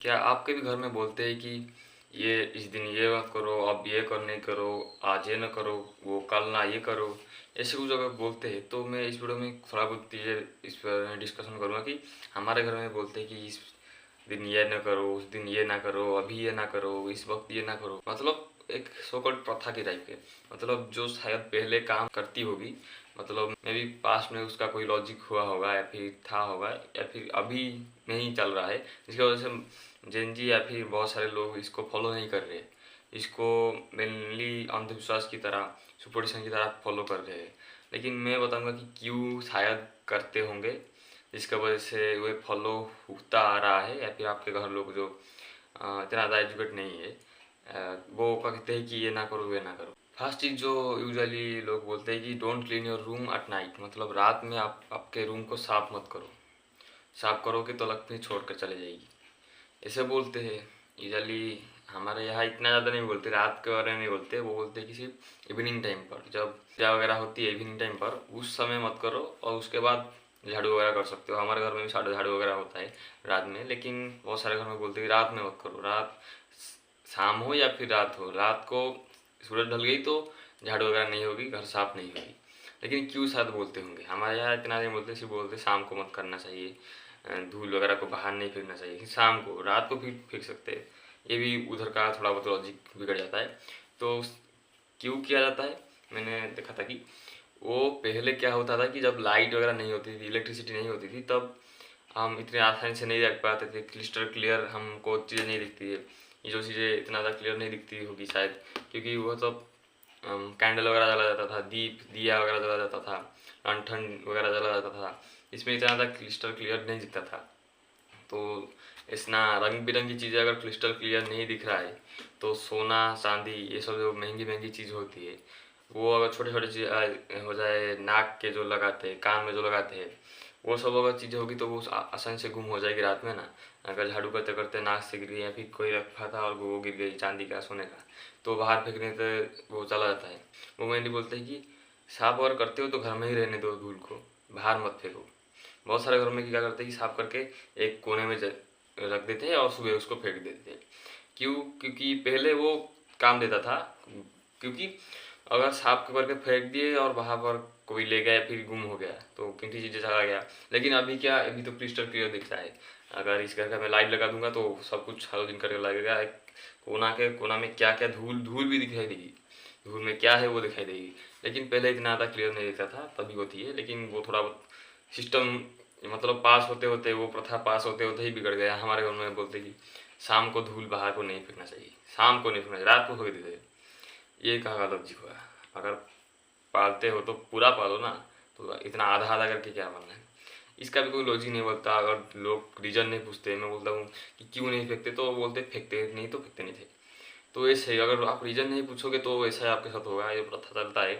क्या आपके भी घर में बोलते हैं कि ये इस दिन ये मत करो, अब ये कर नहीं करो, आज ये ना करो, वो कल ना ये करो, ऐसे कुछ अगर बोलते हैं तो मैं इस वीडियो में थोड़ा बहुत ये इस पर डिस्कशन करूँगा कि हमारे घर में बोलते हैं कि इस दिन ये ना करो, उस दिन ये ना करो, अभी ये ना करो, इस वक्त ये ना करो, मतलब एक सो कॉल्ड प्रथा की टाइप के, मतलब जो शायद पहले काम करती होगी, मतलब मे बी पास्ट में उसका कोई लॉजिक हुआ होगा या फिर था होगा या फिर अभी नहीं चल रहा है, जिसकी वजह से जेनजी या फिर बहुत सारे लोग इसको फॉलो नहीं कर रहे, इसको मेनली अंधविश्वास की तरह, सुपरस्टिशन की तरह फॉलो कर रहे हैं। लेकिन मैं बताऊंगा कि क्यों शायद करते होंगे, जिसका वजह से वो फॉलो होता आ रहा है, या फिर आपके घर लोग जो इतना ज़्यादा एजुकेट नहीं है, वो कहते हैं कि ये ना करो, ये ना करो। फर्स्ट चीज़ जो यूजुअली लोग बोलते हैं कि don't clean your room at night, मतलब रात में आप आपके रूम को साफ मत करो, साफ करोगे तो लक्ष्मी छोड़ कर चले जाएगी, ऐसे बोलते हैं यूजुअली। हमारे यहाँ इतना ज़्यादा नहीं बोलते, रात के बारे में नहीं बोलते, वो बोलते हैं कि सिर्फ इवनिंग टाइम पर, जब पूजा वगैरह होती है इवनिंग टाइम पर, उस समय मत करो, और उसके बाद झाड़ू वगैरह कर सकते हो। हमारे घर में भी झाड़ू वगैरह होता है रात में, लेकिन बहुत सारे घर में बोलते हैं कि रात में मत करो, रात शाम हो या फिर रात हो, रात को सूरज ढल गई तो झाड़ू वगैरह नहीं होगी, घर साफ नहीं होगी। लेकिन क्यों शायद बोलते होंगे, हमारे यहाँ इतना नहीं बोलते, सिर्फ बोलते शाम को मत करना चाहिए, धूल वगैरह को बाहर नहीं फेंकना चाहिए, शाम को, रात को भी फेंक सकते हैं। ये भी उधर का थोड़ा बहुत लॉजिक बिगड़ जाता है। तो क्यों किया जाता है, मैंने देखा था कि वो पहले क्या होता था कि जब लाइट वगैरह नहीं होती थी, इलेक्ट्रिसिटी नहीं होती थी, तब हम इतने आसानी से नहीं देख पाते थे, क्लिस्टर क्लियर हमको चीज़ें नहीं दिखती है। ये जो चीज़ें इतना ज़्यादा क्लियर नहीं दिखती होगी शायद, क्योंकि वो सब कैंडल वगैरह जला जाता था, दिया वगैरह जला जाता था, लंठन वगैरह जला जाता था, इसमें इतना ज़्यादा क्लिस्टर क्लियर नहीं दिखता था। तो इतना रंग बिरंगी चीज़ें अगर क्रिस्टल क्लियर नहीं दिख रहा है, तो सोना चांदी ये सब जो महंगी महंगी चीज़ होती है, वो अगर छोटे छोटे चीज़ हो जाए, नाक के जो लगाते हैं, कान में जो लगाते हैं, वो सब अगर चीज़ें होगी तो वो आसानी से गुम हो जाएगी रात में ना। अगर झाड़ू करते करते नाक से गिर गई, या फिर कोई रखा था और वो गिर गई चांदी का, सोने का, तो बाहर फेंकने से वो चला जाता है। वो मैंने बोलते हैं कि साफ अगर करते हो तो घर में ही रहने दो, धूल को बाहर मत फेंको। बहुत सारे घरों में क्या करते हैं कि साफ करके एक कोने में रख देते हैं और सुबह उसको फेंक देते हैं। क्यों? क्योंकि पहले वो काम देता था, क्योंकि अगर साफ करके फेंक दिए और वहाँ पर कोई ले गया फिर गुम हो गया तो कितनी चीज़ें चला गया। लेकिन अभी क्या, अभी तो क्रिस्टल क्लियर दिख रहा है। अगर इस घर का मैं लाइट लगा दूंगा तो सब कुछ हेलोजन करके लगेगा, एक कोना के कोना में क्या क्या धूल धूल भी दिखाई देगी, धूल में क्या है वो दिखाई देगी। लेकिन पहले इतना ज़्यादा क्लियर नहीं दिखता था, तभी होती है। लेकिन वो थोड़ा बहुत सिस्टम, मतलब पास होते होते, वो प्रथा पास होते होते ही बिगड़ गया। हमारे घर में बोलते कि शाम को धूल बाहर को नहीं फेंकना चाहिए, शाम को नहीं फेंकना चाहिए, रात को फेंक देते। ये कहाँ गलत जी हुआ। अगर पालते हो तो पूरा पालो ना, तो इतना आधा आधा करके क्या बनना है। इसका भी कोई लॉजिक नहीं बोलता। अगर लोग रीजन नहीं पूछते, मैं बोलता हूँ कि क्यों नहीं फेंकते, तो बोलते फेंकते नहीं, तो फेंकते नहीं थे। तो ऐसे अगर आप रीजन नहीं पूछोगे तो ऐसा ही आपके साथ होगा। ये प्रथा चलता है,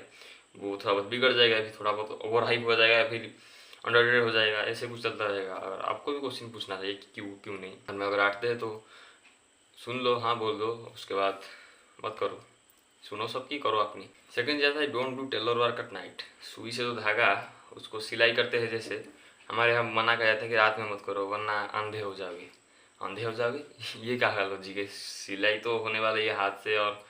वो थोड़ा बहुत बिगड़ जाएगा, फिर थोड़ा बहुत ओवर हाइप हो जाएगा, फिर अंडररेटेड हो जाएगा, ऐसे कुछ चलता रहेगा। और आपको भी क्वेश्चन पूछना चाहिए कि क्यों क्यों नहीं। घर में अगर आटते हैं तो सुन लो, हाँ बोल दो, उसके बाद मत करो। सुनो सबकी, करो अपनी। सेकंड जाता है don't do tailor work at night. सुई से जो धागा उसको सिलाई करते हैं, जैसे हमारे यहाँ मना किया जाता है कि रात में मत करो वरना अंधे हो जाओगे। अंधे हो जाओगे ये क्या लॉजिक है? सिलाई तो होने वाला है हाथ से और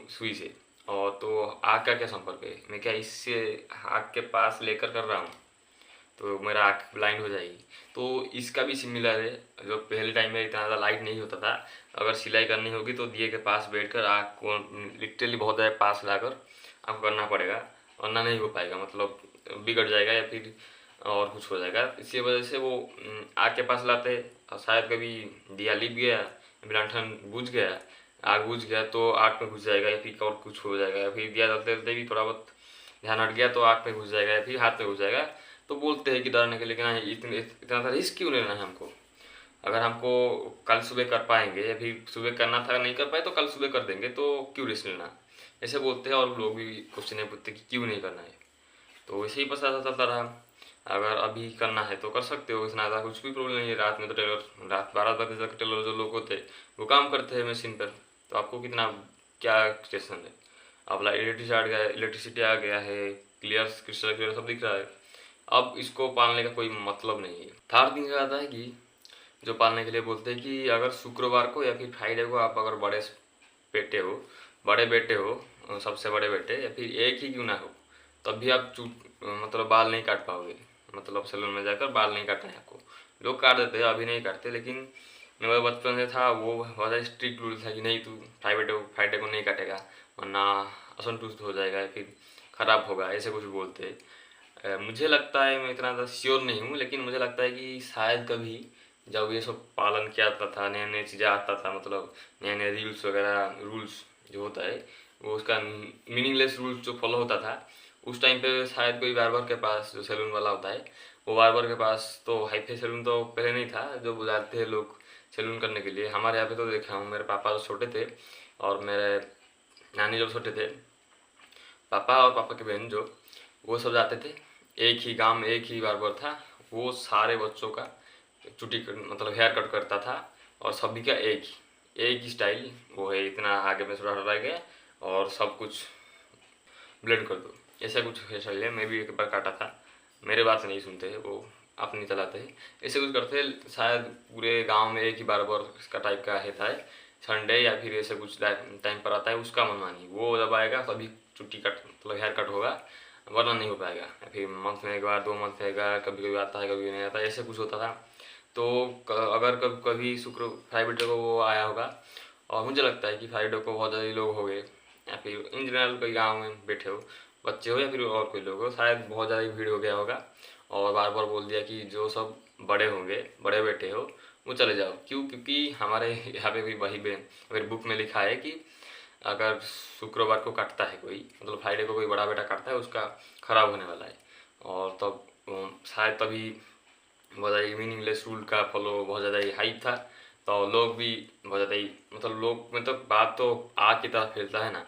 सुई से, और तो आग का क्या संपर्क है? मैं क्या इससे आग के पास लेकर कर रहा हूँ तो मेरा आँख ब्लाइंड हो जाएगी? तो इसका भी सिमिलर है। जो पहले टाइम में इतना ज़्यादा लाइट नहीं होता था, अगर सिलाई करनी होगी तो दिए के पास बैठकर आँख को लिटरली बहुत ज़्यादा पास लाकर आपको करना पड़ेगा, वरना नहीं हो पाएगा, मतलब बिगड़ जाएगा या फिर और कुछ हो जाएगा। इसी वजह से वो आग के पास लाते हैं। और शायद कभी दिया लिप गया, लंठन बुझ गया, आग बुझ गया तो आग में घुस जाएगा, या फिर और कुछ हो जाएगा, या फिर दिया जलते जलते भी थोड़ा बहुत ध्यान हट गया तो आग में घुस जाएगा, या फिर हाथ में घुस जाएगा। तो बोलते हैं कि डरने के, लेकिन इतने इतना सा रिस्क क्यों लेना है हमको? अगर हमको कल सुबह कर पाएंगे, या फिर सुबह करना था नहीं कर पाए तो कल सुबह कर देंगे, तो क्यों रिस्क लेना? ऐसे बोलते हैं। और लोग भी क्वेश्चन नहीं पूछते कि क्यों नहीं करना है, तो वैसे ही पता चलता रहा। अगर अभी करना है तो कर सकते हो, इतना ज़्यादा कुछ भी प्रॉब्लम नहीं है। रात में तो टेलर, रात 12 बजे तक टेलर जो लोग होते हैं वो काम करते हैं मशीन पर, तो आपको कितना क्या टेंशन है? अब इलेक्ट्रिसिटी आ गया है, क्लियर क्रिस्टल क्लियर सब दिख रहा है। अब इसको पालने का कोई मतलब नहीं है। थर्ड थिंग आता है कि जो पालने के लिए बोलते हैं कि अगर शुक्रवार को या फिर फ्राइडे को आप अगर बड़े बेटे हो, सबसे बड़े बेटे या फिर एक ही क्यों ना हो, तब भी आप मतलब बाल नहीं काट पाओगे। मतलब सैलून में जाकर बाल नहीं काटना है आपको। लोग काट देते हैं, अभी नहीं काटते, लेकिन मेरा बचपन से था वो बहुत स्ट्रिक्ट रूल था कि नहीं, तू फ्राइडे को नहीं काटेगा वरना असंतुष्ट हो जाएगा या फिर ख़राब होगा, ऐसे कुछ बोलते हैं। मुझे लगता है, मैं इतना ज़्यादा श्योर नहीं हूँ, लेकिन मुझे लगता है कि शायद कभी जब ये सब पालन किया जाता था, नए नए चीज़ें आता था, मतलब नए नए रूल्स वगैरह, रूल्स जो होता है वो उसका मीनिंगलेस रूल्स जो फॉलो होता था, उस टाइम पे शायद कोई बार्बर के पास, जो सैलून वाला होता है, वो बार्बर के पास तो हाईफाई सैलून तो पहले नहीं था जो बुलाते हैं लोग सैलून करने के लिए। हमारे यहाँ पे तो देखा हूँ, मेरे पापा जो छोटे थे और मेरे नानी जब छोटे थे, पापा और पापा के बहन जो, वो सब जाते थे। एक ही गांव में एक ही बार्बर था, वो सारे बच्चों का मतलब हेयर कट करता था, और सभी का एक ही स्टाइल वो है, इतना आगे में थोड़ा रह गया और सब कुछ ब्लेंड कर दो, ऐसा कुछ हेयर स्टाइल है। मैं भी एक बार काटा था, मेरे बात नहीं सुनते हैं वो, अपनी चलाते हैं, ऐसे कुछ करते हैं। शायद पूरे गांव में एक ही बार्बर का टाइप का है था, संडे या फिर ऐसे कुछ टाइम पर आता है उसका मनमानी, वो जब आएगा तभी चुट्टी कट मतलब हेयर कट होगा, वरना नहीं हो पाएगा। या फिर मंथ में एक बार, 2 मंथ में एक बार, कभी कभी आता है कभी नहीं आता, ऐसे कुछ होता था। तो अगर कभी शुक्र फ्राइडे को वो आया होगा, और मुझे लगता है कि फ्राइडे को बहुत ज़्यादा लोग हो गए, या फिर इन जनरल कोई गाँव में बैठे हो बच्चे हो या फिर और कोई लोग हो, शायद बहुत ज़्यादा भीड़ हो गया होगा, और बार बार बोल दिया कि जो सब बड़े होंगे, बड़े बेटे हो, वो चले जाओ। क्यों? क्योंकि हमारे यहाँ पे भी वही फिर बुक में लिखा है कि अगर शुक्रवार को काटता है कोई, मतलब फ्राइडे को कोई बड़ा बेटा काटता है, उसका खराब होने वाला है। और तब शायद तभी बहुत ज़्यादा मीनिंगलेस रूल का फॉलो बहुत ज़्यादा ही हाइप था, तो लोग भी बहुत ज़्यादा ही मतलब लोग मतलब बात तो आग की तरह फैलता है ना,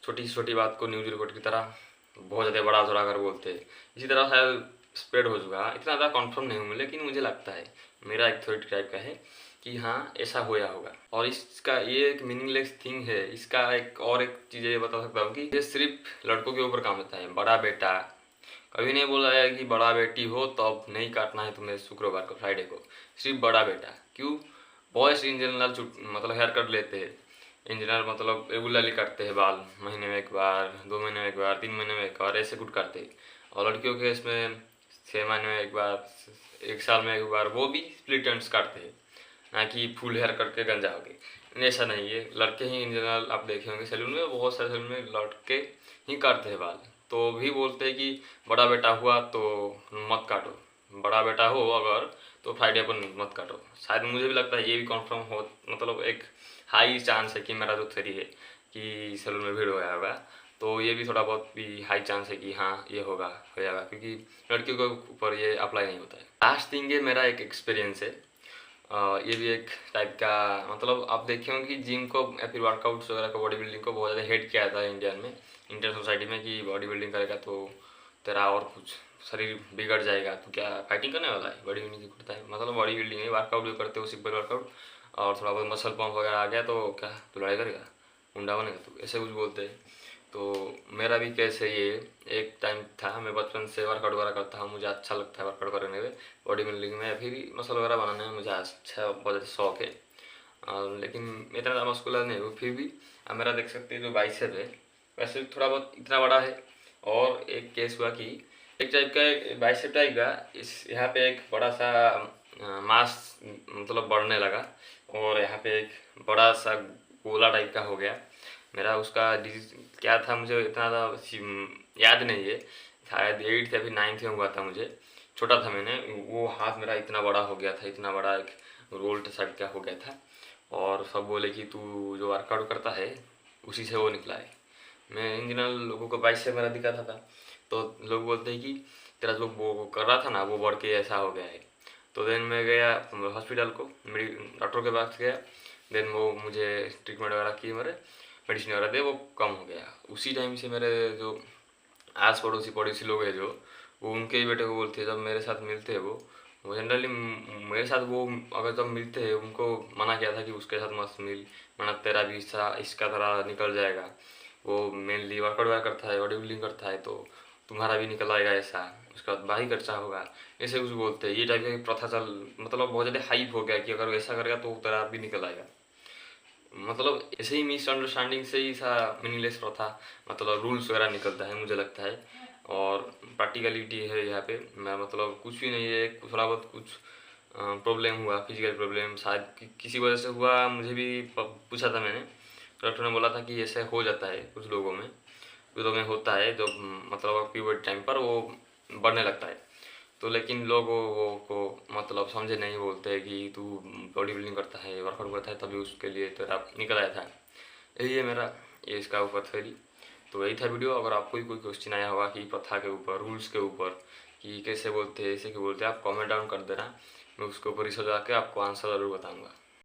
छोटी छोटी बात को न्यूज़ रिपोर्ट की तरह बहुत ज़्यादा बड़ा चढ़ा कर बोलते हैं। इसी तरह शायद स्प्रेड हो चुका है, इतना ज़्यादा कन्फर्म नहीं हूँ, लेकिन मुझे लगता है, मेरा एक थ्योरी टाइप का है कि हाँ ऐसा होया होगा। और इसका ये एक मीनिंगलेस थिंग है। इसका एक चीज़ ये बता सकता हूँ कि ये सिर्फ लड़कों के ऊपर काम होता है। बड़ा बेटा, कभी नहीं बोला है कि बड़ा बेटी हो तो अब नहीं काटना है तुम्हें शुक्रवार को, फ्राइडे को, सिर्फ बड़ा बेटा। क्यों? बॉयज इन जनरल मतलब हेयर कट लेते हैं, इन जनरल मतलब रेगुलरली काटते हैं बाल, महीने में एक बार, 2 महीने में एक बार, 3 महीने में एक बार, ऐसे कुट काटते हैं। और लड़कियों के इसमें 6 महीने में एक बार, 1 साल में एक बार, वो भी स्प्लिट एंड्स काटते हैं, ना कि फुल हेयर करके गंजा हो गए। ऐसा नहीं है, लड़के ही इन जनरल आप देखे होंगे सैलून में, बहुत सारे सैलून में लड़के ही काटते हैं बाल। तो भी बोलते हैं कि बड़ा बेटा हुआ तो मत काटो, बड़ा बेटा हो अगर तो फ्राइडे पर मत काटो। शायद मुझे भी लगता है ये भी कंफर्म हो, मतलब एक हाई चांस है कि मेरा जो थ्योरी है कि सैलून में भीड़ हो गया होगा, तो ये भी थोड़ा बहुत भी हाई चांस है कि हाँ ये होगा, हो जाएगा, क्योंकि लड़कियों के ऊपर ये अप्लाई नहीं होता है। लास्ट थिंग है, मेरा एक एक्सपीरियंस है। ये भी एक टाइप का, मतलब आप देखे होंगे कि जिम को या फिर वर्कआउट्स वगैरह को, बॉडी बिल्डिंग को बहुत ज़्यादा हेट किया जाता है इंडियन सोसाइटी में, कि बॉडी बिल्डिंग करेगा तो तेरा और कुछ शरीर बिगड़ जाएगा, तो क्या फाइटिंग करने वाला है, बॉडी बिल्डिंग करता है, मतलब बॉडी बिल्डिंग नहीं, वर्कआउट जो करते हो सिंपल वर्कआउट, और थोड़ा बहुत मसल पंप वगैरह आ गया तो क्या तू लड़ाई करेगा, मुंडा बनेगा तू, ऐसे कुछ बोलते हैं। तो मेरा भी कैसे ये एक टाइम था, मैं बचपन से वर्कआउट वगैरह करता हूँ, मुझे अच्छा लगता है वर्कआउट करने में, बॉडी बिल्डिंग में, फिर मसल वगैरह बनाने में मुझे अच्छा बहुत अच्छा शौक है। लेकिन इतना ज़्यादा मस्कुलर नहीं हूँ, फिर भी अब मेरा देख सकते हैं जो बाइसेप है, वैसे थोड़ा बहुत इतना बड़ा है। और एक केस हुआ कि एक टाइप का बाइसेप टाइप का, इस यहाँ पे एक बड़ा सा मास मतलब बढ़ने लगा, और यहाँ पे एक बड़ा सा गोला टाइप का हो गया। मेरा उसका डिजीज क्या था मुझे इतना याद नहीं है, शायद 8th या फिर 9th में हुआ था मुझे, छोटा था मैंने, वो हाथ मेरा इतना बड़ा हो गया था, इतना बड़ा एक रोल साइड का हो गया था। और सब बोले कि तू जो वर्कआउट करता है उसी से वो निकला है। मैं इन दिनों लोगों को बाइक से मेरा दिखाता था, तो लोग बोलते हैं कि तेरा जो वो कर रहा था ना वो बढ़ के ऐसा हो गया है। तो देन मैं गया हॉस्पिटल को, मेरी डॉक्टर के पास गया, देन वो मुझे ट्रीटमेंट वगैरह किए, मेरे मेडिसिन वगैरह दे, वो कम हो गया। उसी टाइम से मेरे जो आस पड़ोसी पड़ोसी लोग हैं जो, वो उनके ही बेटे को बोलते हैं, जब मेरे साथ मिलते हैं वो जनरली मेरे साथ वो अगर जब मिलते हैं उनको मना किया था कि उसके साथ मत मिल, मना तेरा भी इसका तरह निकल जाएगा, वो मेनली वर्कआउट वगैरह करता है, बॉडी बिल्डिंग करता है, तो तुम्हारा भी निकल आएगा ऐसा। उसके बाद बाहरी खर्चा होगा, ऐसे कुछ बोलते हैं। ये टाइप का प्रथा मतलब बहुत ज़्यादा हाइप हो गया कि अगर ऐसा करेगा तो तेरा भी निकल आएगा। मतलब ऐसे ही मिसअंडरस्टैंडिंग से ही सा मीनिंगलेस प्रथा मतलब रूल्स वगैरह निकलता है मुझे लगता है। और प्रैक्टिकलिटी है यहाँ पे, मैं मतलब कुछ भी नहीं है, थोड़ा बहुत कुछ प्रॉब्लम हुआ, फिजिकल प्रॉब्लम शायद किसी वजह से हुआ, मुझे भी पूछा था मैंने, तो डॉक्टर ने बोला था कि ऐसे हो जाता है कुछ लोगों में, कुछ लोगों में होता है जो मतलब पीरियड टाइम पर वो बढ़ने लगता है। तो लेकिन लोग वो को मतलब समझे नहीं, बोलते हैं कि तू बॉडी बिल्डिंग करता है, वर्कआउट करता है, तभी उसके लिए तेरा निकल आया था। यही है मेरा ये इसका ऊपर थ्योरी। तो यही था वीडियो। अगर आपको कोई क्वेश्चन आया होगा कि प्रथा के ऊपर, रूल्स के ऊपर, कि कैसे बोलते हैं, ऐसे क्यों बोलते हैं, आप कमेंट डाउन कर देना, मैं उसके ऊपर रिसर्च करके आपको आंसर ज़रूर बताऊँगा।